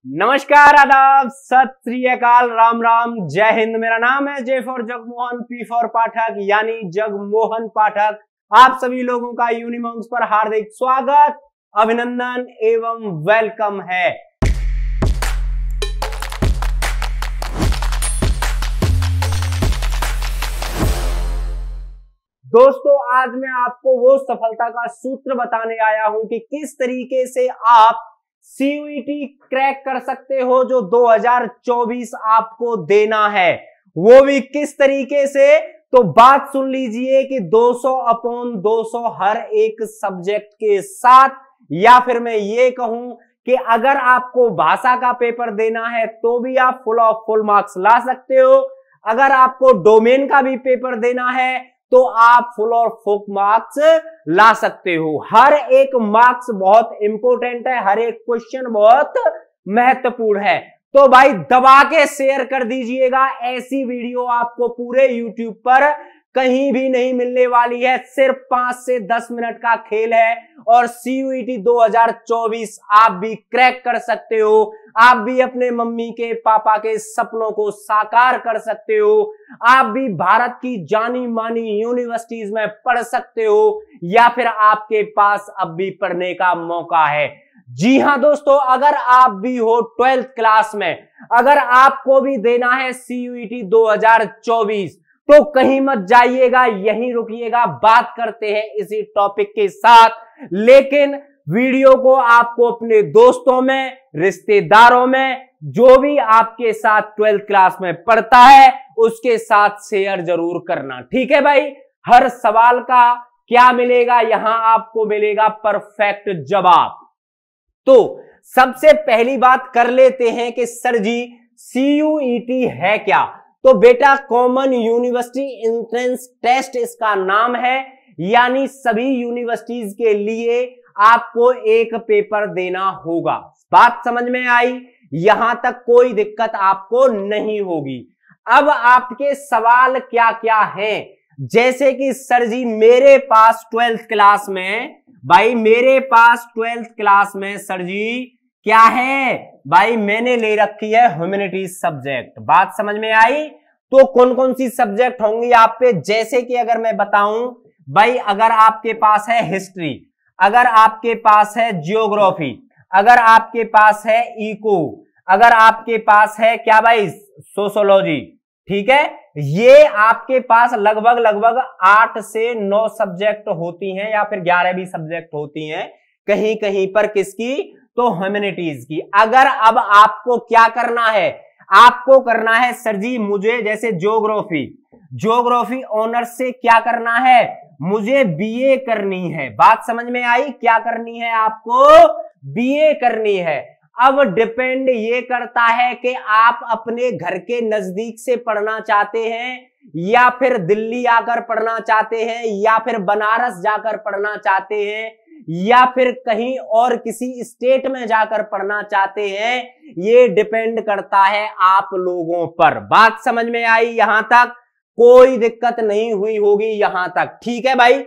नमस्कार, आदाब, सत श्री अकाल, राम राम, जय हिंद। मेरा नाम है J for Jagmohan, P for Pathak यानी जगमोहन पाठक। आप सभी लोगों का यूनिमॉन्क्स पर हार्दिक स्वागत, अभिनंदन एवं वेलकम है। दोस्तों, आज मैं आपको वो सफलता का सूत्र बताने आया हूं कि किस तरीके से आप सीयूईटी क्रैक कर सकते हो जो 2024 आपको देना है, वो भी किस तरीके से। तो बात सुन लीजिए कि 200/200 हर एक सब्जेक्ट के साथ, या फिर मैं ये कहूं कि अगर आपको भाषा का पेपर देना है तो भी आप फुल ऑफ फुल मार्क्स ला सकते हो। अगर आपको डोमेन का भी पेपर देना है तो आप फुल और फुल मार्क्स ला सकते हो। हर एक मार्क्स बहुत इंपॉर्टेंट है, हर एक क्वेश्चन बहुत महत्वपूर्ण है। तो भाई दबा के शेयर कर दीजिएगा। ऐसी वीडियो आपको पूरे YouTube पर कहीं भी नहीं मिलने वाली है। सिर्फ 5 से 10 मिनट का खेल है और सीयूईटी 2024 आप भी क्रैक कर सकते हो। आप भी अपने मम्मी के पापा के सपनों को साकार कर सकते हो। आप भी भारत की जानी मानी यूनिवर्सिटीज में पढ़ सकते हो, या फिर आपके पास अब भी पढ़ने का मौका है। जी हां दोस्तों, अगर आप भी हो 12th क्लास में, अगर आपको भी देना है सीयूईटी 2024, तो कहीं मत जाइएगा, यहीं रुकिएगा। बात करते हैं इसी टॉपिक के साथ, लेकिन वीडियो को आपको अपने दोस्तों में, रिश्तेदारों में, जो भी आपके साथ 12th क्लास में पढ़ता है उसके साथ शेयर जरूर करना, ठीक है भाई। हर सवाल का क्या मिलेगा, यहां आपको मिलेगा परफेक्ट जवाब। तो सबसे पहली बात कर लेते हैं कि सर जी सीयूईटी है क्या। तो बेटा कॉमन यूनिवर्सिटी एंट्रेंस टेस्ट इसका नाम है, यानी सभी यूनिवर्सिटीज के लिए आपको एक पेपर देना होगा। बात समझ में आई? यहां तक कोई दिक्कत आपको नहीं होगी। अब आपके सवाल क्या क्या हैं, जैसे कि सर जी मेरे पास 12th क्लास में, भाई मेरे पास 12th क्लास में सर जी क्या है, भाई मैंने ले रखी है ह्यूमैनिटीज सब्जेक्ट। बात समझ में आई? तो कौन कौन सी सब्जेक्ट होंगी आप पे, जैसे कि अगर मैं बताऊं भाई, अगर आपके पास है हिस्ट्री, अगर आपके पास है जियोग्राफी, अगर आपके पास है इको, अगर आपके पास है क्या भाई सोशियोलॉजी, ठीक है, ये आपके पास लगभग 8 से 9 सब्जेक्ट होती हैं, या फिर 11 भी सब्जेक्ट होती हैं कहीं कहीं पर। किसकी? तो ह्यूमैनिटीज की। अगर अब आपको क्या करना है, आपको करना है सर जी मुझे जैसे ज्योग्राफी ऑनर्स से क्या करना है, मुझे बीए करनी है। बात समझ में आई? क्या करनी है आपको? बीए करनी है। अब डिपेंड ये करता है कि आप अपने घर के नजदीक से पढ़ना चाहते हैं, या फिर दिल्ली आकर पढ़ना चाहते हैं, या फिर बनारस जाकर पढ़ना चाहते हैं, या फिर कहीं और किसी स्टेट में जाकर पढ़ना चाहते हैं। ये डिपेंड करता है आप लोगों पर। बात समझ में आई? यहां तक कोई दिक्कत नहीं हुई होगी यहां तक, ठीक है भाई।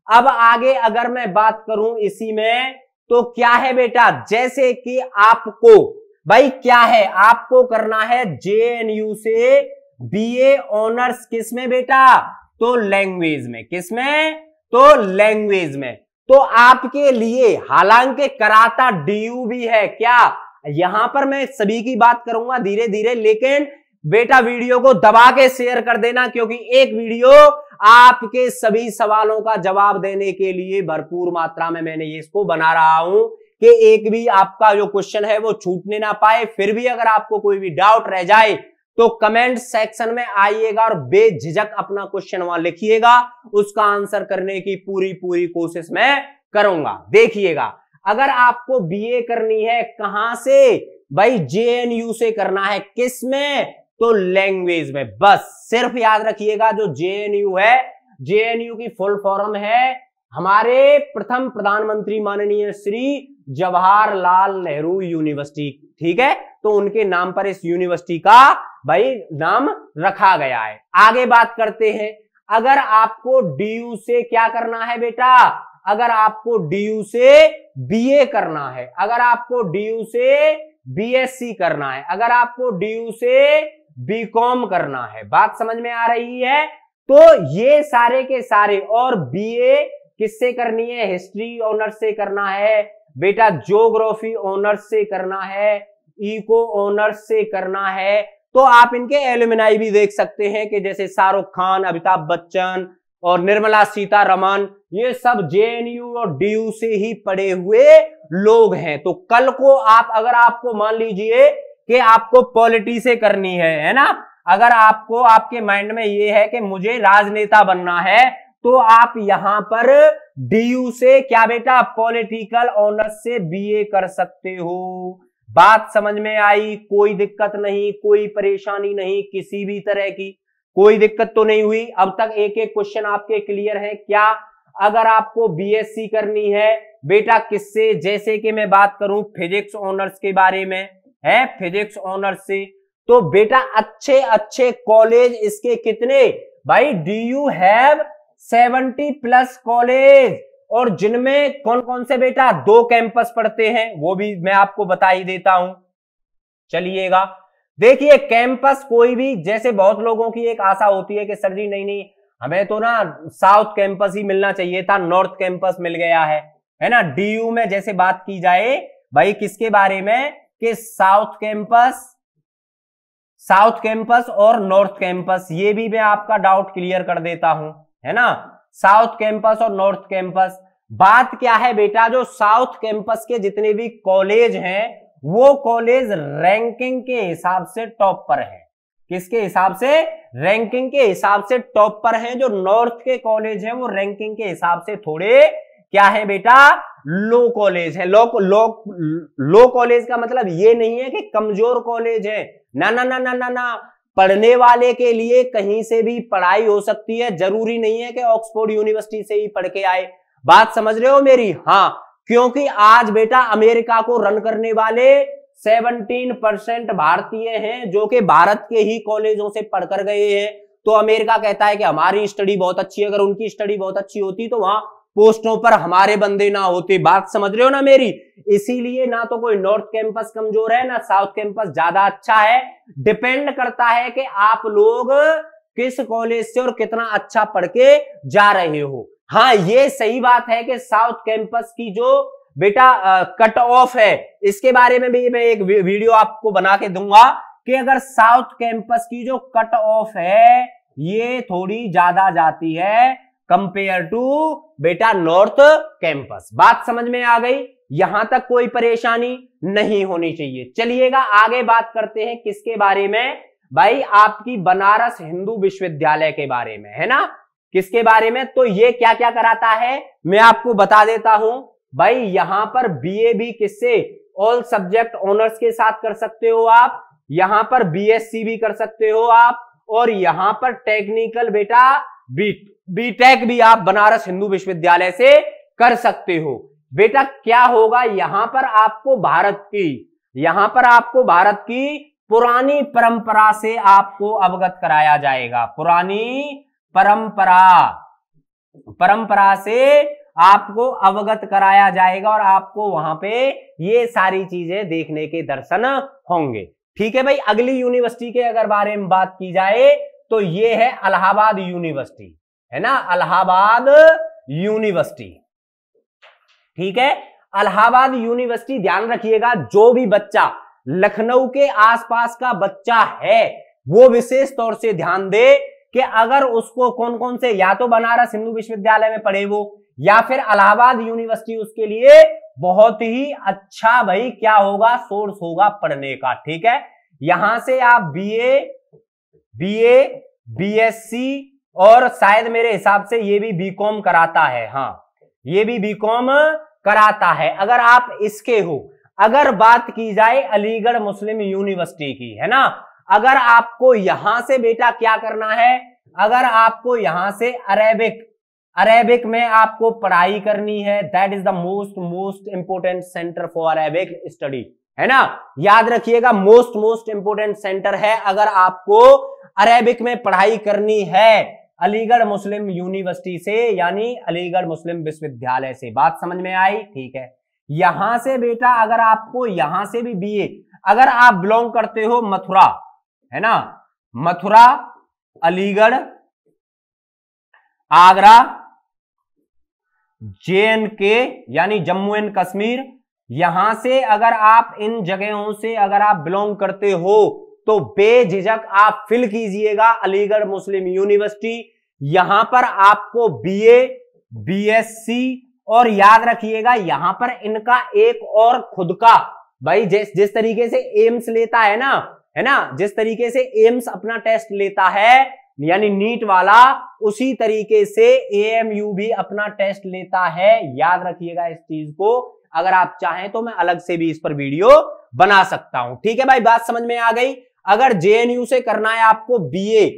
अब आगे अगर मैं बात करूं इसी में, तो क्या है बेटा, जैसे कि आपको भाई क्या है, आपको करना है जेएनयू से बीए ऑनर्स। किस में बेटा? तो लैंग्वेज में। किस में? तो लैंग्वेज में। तो आपके लिए हालांकि कराता डीयू भी है क्या, यहां पर मैं सभी की बात करूंगा धीरे धीरे, लेकिन बेटा वीडियो को दबा के शेयर कर देना, क्योंकि एक वीडियो आपके सभी सवालों का जवाब देने के लिए भरपूर मात्रा में मैंने ये इसको बना रहा हूं कि एक भी आपका जो क्वेश्चन है वो छूटने ना पाए। फिर भी अगर आपको कोई भी डाउट रह जाए तो कमेंट सेक्शन में आइएगा और बेझिझक अपना क्वेश्चन वहां लिखिएगा, उसका आंसर करने की पूरी कोशिश मैं करूंगा। देखिएगा, अगर आपको बीए करनी है कहां से, भाई जेएनयू से करना है। किस में? तो लैंग्वेज में। बस सिर्फ याद रखिएगा, जो जेएनयू है, जेएनयू की फुल फॉर्म है हमारे प्रथम प्रधानमंत्री माननीय श्री जवाहरलाल नेहरू यूनिवर्सिटी, ठीक है। तो उनके नाम पर इस यूनिवर्सिटी का भाई नाम रखा गया है। आगे बात करते हैं, अगर आपको डीयू से क्या करना है बेटा, अगर आपको DU से BA करना है, अगर आपको DU से BSc करना है, अगर आपको DU से BCom करना है, बात समझ में आ रही है? तो ये सारे के सारे, और BA किससे करनी है? हिस्ट्री ऑनर्स से करना है बेटा, ज्योग्राफी ऑनर्स से करना है, इको ऑनर्स से करना है। तो आप इनके एलुमनाई भी देख सकते हैं कि जैसे शाहरुख खान, अमिताभ बच्चन और निर्मला सीतारमण, ये सब JNU और DU से ही पढ़े हुए लोग हैं। तो कल को आप, अगर आपको मान लीजिए कि आपको पॉलिटी से करनी है ना, अगर आपको, आपके माइंड में ये है कि मुझे राजनेता बनना है, तो आप यहां पर DU से क्या बेटा, पॉलिटिकल ऑनर्स से BA कर सकते हो। बात समझ में आई? कोई दिक्कत नहीं, कोई परेशानी नहीं, किसी भी तरह की कोई दिक्कत तो नहीं हुई? अब तक एक एक क्वेश्चन आपके क्लियर है क्या? अगर आपको BSc करनी है बेटा किससे, जैसे कि मैं बात करूं फिजिक्स ऑनर्स के बारे में, है फिजिक्स ऑनर्स से, तो बेटा अच्छे अच्छे कॉलेज इसके कितने भाई, DU हैव 70+ कॉलेज, और जिनमें कौन कौन से बेटा 2 कैंपस पढ़ते हैं, वो भी मैं आपको बता ही देता हूं। चलिएगा, देखिए कैंपस कोई भी, जैसे बहुत लोगों की एक आशा होती है कि सर जी नहीं नहीं, हमें तो ना साउथ कैंपस ही मिलना चाहिए था, नॉर्थ कैंपस मिल गया है ना। DU में जैसे बात की जाए भाई किसके बारे में, कि साउथ कैंपस और नॉर्थ कैंपस, ये भी मैं आपका डाउट क्लियर कर देता हूं, है ना। साउथ कैंपस और नॉर्थ कैंपस, बात क्या है बेटा, जो साउथ कैंपस के जितने भी कॉलेज हैं वो कॉलेज रैंकिंग के हिसाब से टॉप पर है। किसके हिसाब से? रैंकिंग के हिसाब से टॉप पर है। जो नॉर्थ के कॉलेज हैं वो रैंकिंग के हिसाब से थोड़े क्या है बेटा, लो कॉलेज है। लो कॉलेज का मतलब ये नहीं है कि कमजोर कॉलेज है, ना ना ना ना ना ना, पढ़ने वाले के लिए कहीं से भी पढ़ाई हो सकती है, जरूरी नहीं है कि ऑक्सफोर्ड यूनिवर्सिटी से ही पढ़ के आए। बात समझ रहे हो मेरी? हाँ, क्योंकि आज बेटा अमेरिका को रन करने वाले 17% भारतीय हैं जो कि भारत के ही कॉलेजों से पढ़कर गए हैं। तो अमेरिका कहता है कि हमारी स्टडी बहुत अच्छी है, अगर उनकी स्टडी बहुत अच्छी होती तो वहां पोस्टों पर हमारे बंदे ना होते। बात समझ रहे हो ना मेरी? इसीलिए ना तो कोई नॉर्थ कैंपस कमजोर है ना साउथ कैंपस ज्यादा अच्छा है, डिपेंड करता है कि आप लोग किस कॉलेज से और कितना अच्छा पढ़ के जा रहे हो। हाँ, ये सही बात है कि साउथ कैंपस की जो बेटा कट ऑफ है, इसके बारे में भी मैं एक वीडियो आपको बना के दूंगा कि अगर साउथ कैंपस की जो कट ऑफ है ये थोड़ी ज्यादा जाती है कंपेयर टू बेटा नॉर्थ कैंपस। बात समझ में आ गई? यहां तक कोई परेशानी नहीं होनी चाहिए। चलिएगा आगे बात करते हैं किसके बारे में भाई, आपकी बनारस हिंदू विश्वविद्यालय के बारे में, है ना। किसके बारे में? तो ये क्या क्या कराता है मैं आपको बता देता हूं भाई। यहां पर BA भी किससे, ऑल सब्जेक्ट ऑनर्स के साथ कर सकते हो आप, यहां पर BSc भी कर सकते हो आप, और यहां पर टेक्निकल बेटा बीटेक भी आप बनारस हिंदू विश्वविद्यालय से कर सकते हो। बेटा क्या होगा, यहां पर आपको भारत की पुरानी परंपरा से आपको अवगत कराया जाएगा। पुरानी परंपरा से आपको अवगत कराया जाएगा और आपको वहां पे ये सारी चीजें देखने के दर्शन होंगे। ठीक है भाई। अगली यूनिवर्सिटी के अगर बारे में बात की जाए तो ये है इलाहाबाद यूनिवर्सिटी, है ना, इलाहाबाद यूनिवर्सिटी। ठीक है, इलाहाबाद यूनिवर्सिटी। ध्यान रखिएगा, जो भी बच्चा लखनऊ के आसपास का बच्चा है वो विशेष तौर से ध्यान दे कि अगर उसको कौन कौन से, या तो बनारस हिंदू विश्वविद्यालय में पढ़े वो, या फिर इलाहाबाद यूनिवर्सिटी उसके लिए बहुत ही अच्छा भाई क्या होगा, सोर्स होगा पढ़ने का। ठीक है, यहां से आप BA BSc और शायद मेरे हिसाब से ये भी BCom कराता है। हाँ, ये भी BCom कराता है अगर आप इसके हो। अगर बात की जाए अलीगढ़ मुस्लिम यूनिवर्सिटी की, है ना, अगर आपको यहां से बेटा क्या करना है, अगर आपको यहां से अरेबिक में आपको पढ़ाई करनी है, that is the most important centre for Arabic study, है ना। याद रखिएगा, मोस्ट इंपोर्टेंट सेंटर है। अगर आपको अरेबिक में पढ़ाई करनी है, अलीगढ़ मुस्लिम यूनिवर्सिटी से, यानी अलीगढ़ मुस्लिम विश्वविद्यालय से। बात समझ में आई? ठीक है। यहां से बेटा अगर आपको यहां से भी बीए, अगर आप बिलोंग करते हो मथुरा, है ना, मथुरा, अलीगढ़, आगरा, JNK यानी जम्मू एंड कश्मीर, यहां से अगर आप इन जगहों से अगर आप बिलोंग करते हो तो बेझिझक आप फिल कीजिएगा अलीगढ़ मुस्लिम यूनिवर्सिटी। यहां पर आपको BA, BSc और याद रखिएगा यहां पर इनका एक और खुद का, भाई जिस तरीके से एम्स लेता है ना, जिस तरीके से एम्स अपना टेस्ट लेता है यानी नीट वाला, उसी तरीके से AMU भी अपना टेस्ट लेता है। याद रखिएगा इस चीज को। अगर आप चाहें तो मैं अलग से भी इस पर वीडियो बना सकता हूं। ठीक है भाई, बात समझ में आ गई। अगर JNU से करना है आपको BA,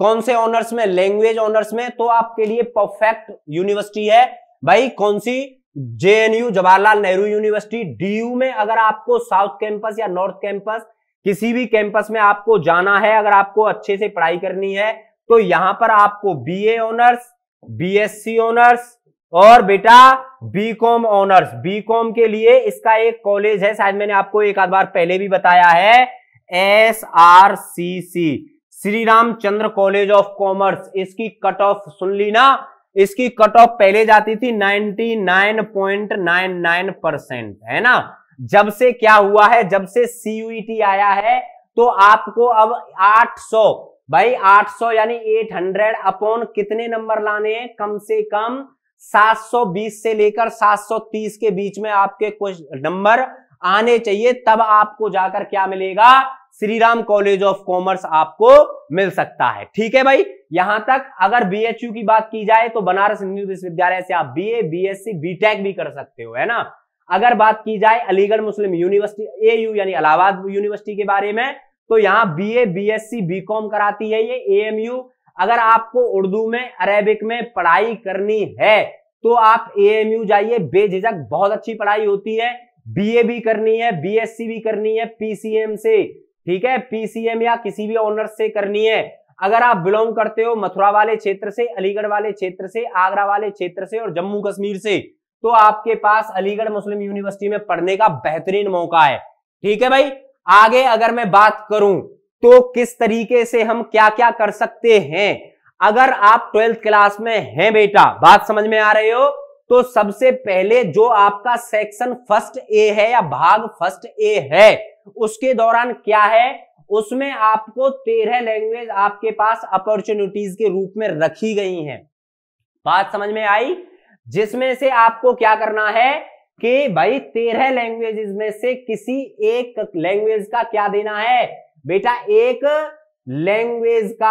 कौन से ऑनर्स में? लैंग्वेज ऑनर्स में, तो आपके लिए परफेक्ट यूनिवर्सिटी है भाई। कौन सी? JNU, Jawaharlal Nehru university. DU में अगर आपको साउथ कैंपस या नॉर्थ कैंपस, किसी भी कैंपस में आपको जाना है, अगर आपको अच्छे से पढ़ाई करनी है, तो यहां पर आपको BA ऑनर्स, BSc ऑनर्स और बेटा BCom ऑनर्स। BCom के लिए इसका एक कॉलेज है, शायद मैंने आपको एक आध बार पहले भी बताया है, SRCC, Shri Ramchandra college of commerce. इसकी कट ऑफ सुन ली ना, इसकी कट ऑफ पहले जाती थी 99.99%, है ना। जब से क्या हुआ है, जब से CUET आया है तो आपको अब 800, भाई 800 यानी 800 अपॉन कितने नंबर लाने हैं? कम से कम 720 से लेकर 730 के बीच में आपके कुछ नंबर आने चाहिए, तब आपको जाकर क्या मिलेगा? Shri Ram college of commerce आपको मिल सकता है। ठीक है भाई, यहां तक। अगर BHU की बात की जाए तो बनारस हिंदू विश्वविद्यालय से आप BA, BSc, BTech भी कर सकते हो, है ना। अगर बात की जाए अलीगढ़ मुस्लिम यूनिवर्सिटी AU यानी इलाहाबाद यूनिवर्सिटी के बारे में, तो यहां BA, BSc, BCom कराती है ये AMU। अगर आपको उर्दू में, अरेबिक में पढ़ाई करनी है तो आप AMU जाइए, बेझिझक बहुत अच्छी पढ़ाई होती है। BA भी करनी है, BSc भी करनी है PCM से, ठीक है, PCM या किसी भी ऑनर्स से करनी है। अगर आप बिलोंग करते हो मथुरा वाले क्षेत्र से, अलीगढ़ वाले क्षेत्र से, आगरा वाले क्षेत्र से और जम्मू कश्मीर से, तो आपके पास अलीगढ़ मुस्लिम यूनिवर्सिटी में पढ़ने का बेहतरीन मौका है। ठीक है भाई, आगे अगर मैं बात करूं तो किस तरीके से हम क्या क्या कर सकते हैं। अगर आप 12th क्लास में हैं बेटा, बात समझ में आ रहे हो, तो सबसे पहले जो आपका सेक्शन फर्स्ट ए है या भाग फर्स्ट ए है, उसके दौरान क्या है, उसमें आपको 13 लैंग्वेज आपके पास अपॉर्चुनिटीज के रूप में रखी गई हैं। बात समझ में आई? जिसमें से आपको क्या करना है कि भाई 13 लैंग्वेजेस में से किसी एक लैंग्वेज का क्या देना है बेटा, एक लैंग्वेज का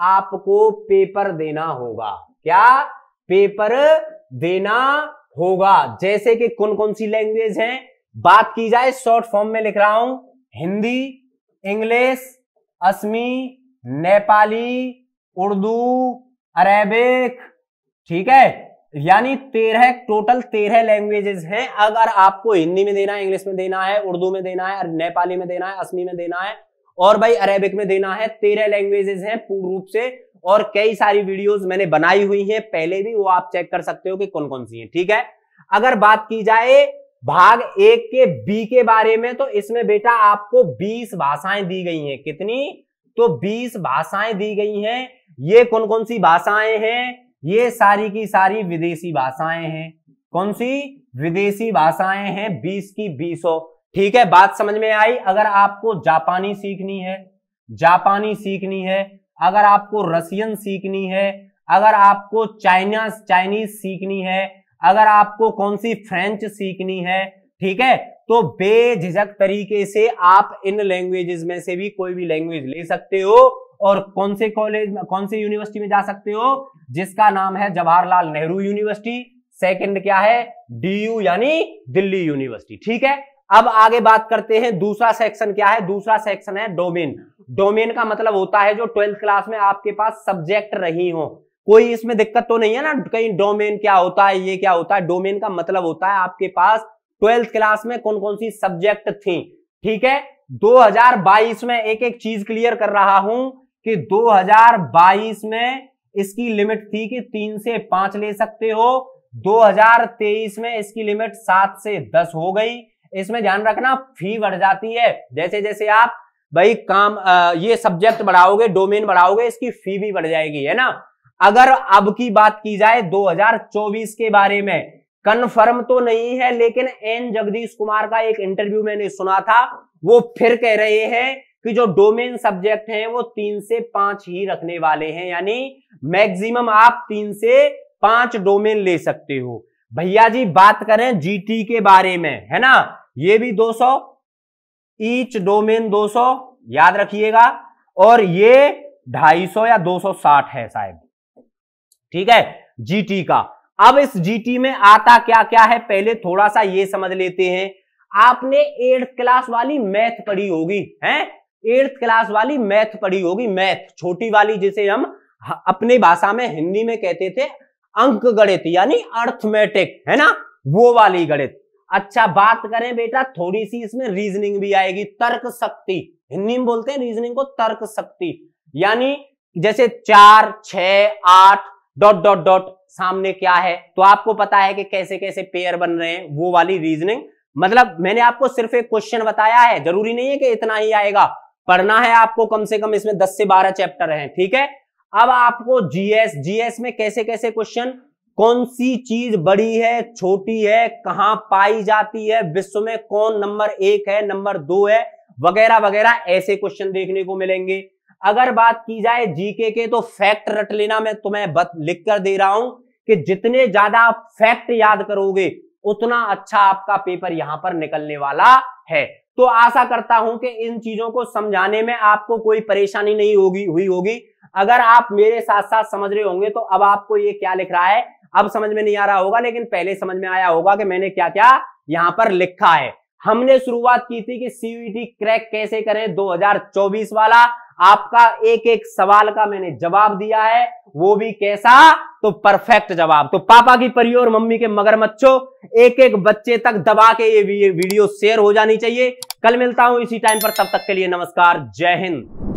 आपको पेपर देना होगा। क्या पेपर देना होगा? जैसे कि कौन कौन सी लैंग्वेज हैं, बात की जाए शॉर्ट फॉर्म में लिख रहा हूं, हिंदी, इंग्लिश, असमी, नेपाली, उर्दू, अरेबिक, ठीक है, यानी 13, टोटल 13 लैंग्वेजेस हैं। अगर आपको हिंदी में देना है, इंग्लिश में देना है, उर्दू में देना है, नेपाली में देना है, असमी में देना है और भाई अरेबिक में देना है, 13 लैंग्वेजेस हैं पूर्ण रूप से। और कई सारी वीडियोस मैंने बनाई हुई हैं पहले भी, वो आप चेक कर सकते हो कि कौन कौन सी हैं। ठीक है, अगर बात की जाए भाग 1 के बी के बारे में, तो इसमें बेटा आपको 20 भाषाएं दी गई हैं। कितनी? तो 20 भाषाएं दी गई हैं। ये कौन कौन सी भाषाएं हैं? ये सारी की सारी विदेशी भाषाएं हैं। कौन सी? विदेशी भाषाएं हैं, 20 की 20। ठीक है, बात समझ में आई? अगर आपको जापानी सीखनी है, जापानी सीखनी है, अगर आपको रसियन सीखनी है, अगर आपको चाइनीज सीखनी है, अगर आपको कौन सी फ्रेंच सीखनी है, ठीक है, तो बेझिझक तरीके से आप इन लैंग्वेजेस में से भी कोई भी लैंग्वेज ले सकते हो। और कौन से कॉलेज में, कौन से यूनिवर्सिटी में जा सकते हो? जिसका नाम है जवाहरलाल नेहरू यूनिवर्सिटी। सेकंड क्या है? DU यानी दिल्ली यूनिवर्सिटी। ठीक है, अब आगे बात करते हैं दूसरा सेक्शन क्या है। दूसरा सेक्शन है डोमेन। डोमेन का मतलब होता है जो 12th क्लास में आपके पास सब्जेक्ट रही हो। कोई इसमें दिक्कत तो नहीं है ना कहीं डोमेन क्या होता है, ये क्या होता है? डोमेन का मतलब होता है आपके पास 12th क्लास में कौन कौन सी सब्जेक्ट थी। ठीक है, 2022 में एक एक चीज क्लियर कर रहा हूं कि 2022 में इसकी लिमिट थी कि 3 से 5 ले सकते हो। 2023 में इसकी लिमिट 7 से 10 हो गई। इसमें ध्यान रखना फी बढ़ जाती है, जैसे जैसे आप भाई काम ये सब्जेक्ट बढ़ाओगे, डोमेन बढ़ाओगे, इसकी फी भी बढ़ जाएगी, है ना। अगर अब की बात की जाए 2024 के बारे में, कंफर्म तो नहीं है, लेकिन एन जगदीश कुमार का एक इंटरव्यू मैंने सुना था, वो फिर कह रहे हैं कि जो डोमेन सब्जेक्ट हैं वो 3 से 5 ही रखने वाले हैं, यानी मैक्सिमम आप 3 से 5 डोमेन ले सकते हो। भैया जी बात करें जीटी के बारे में, है ना, ये भी 200, ईच डोमेन 200 याद रखिएगा, और ये 250 या 260 है शायद, ठीक है, जीटी का। अब इस जीटी में आता क्या क्या है, पहले थोड़ा सा ये समझ लेते हैं। आपने 8th क्लास वाली मैथ पढ़ी होगी, हैं, 8th क्लास वाली मैथ पढ़ी होगी, मैथ छोटी वाली, जिसे हम अपने भाषा में हिंदी में कहते थे अंक गणित, यानी अर्थमेटिक, है ना, वो वाली गणित। अच्छा बात करें बेटा थोड़ी सी इसमें रीजनिंग भी आएगी, तर्क शक्ति, हिंदी में बोलते हैं रीजनिंग को तर्क शक्ति, यानी जैसे 4, 6, 8 डॉट डॉट डॉट सामने क्या है, तो आपको पता है कि कैसे कैसे पेयर बन रहे हैं, वो वाली रीजनिंग। मतलब मैंने आपको सिर्फ एक क्वेश्चन बताया है, जरूरी नहीं है कि इतना ही आएगा, पढ़ना है आपको कम से कम, इसमें 10 से 12 चैप्टर हैं, ठीक है। अब आपको जीएस में कैसे कैसे क्वेश्चन, कौन सी चीज बड़ी है, छोटी है, कहां पाई जाती है, विश्व में कौन नंबर 1 है, नंबर 2 है, वगैरह वगैरह, ऐसे क्वेश्चन देखने को मिलेंगे। अगर बात की जाए जीके के, तो फैक्ट रट लेना, मैं तुम्हें लिख कर दे रहा हूं कि जितने ज्यादा आप फैक्ट याद करोगे उतना अच्छा आपका पेपर यहां पर निकलने वाला है। तो आशा करता हूं कि इन चीजों को समझाने में आपको कोई परेशानी नहीं हुई होगी। अगर आप मेरे साथ साथ समझ रहे होंगे तो अब आपको ये क्या लिख रहा है अब समझ में नहीं आ रहा होगा, लेकिन पहले समझ में आया होगा कि मैंने क्या क्या यहां पर लिखा है। हमने शुरुआत की थी कि सीयूईटी क्रैक कैसे करें 2024 वाला, आपका एक एक सवाल का मैंने जवाब दिया है, वो भी कैसा, तो परफेक्ट जवाब। तो पापा की परी और मम्मी के मगरमच्छों, एक एक बच्चे तक दबा के ये वीडियो शेयर हो जानी चाहिए। कल मिलता हूं इसी टाइम पर, तब तक के लिए नमस्कार, जय हिंद।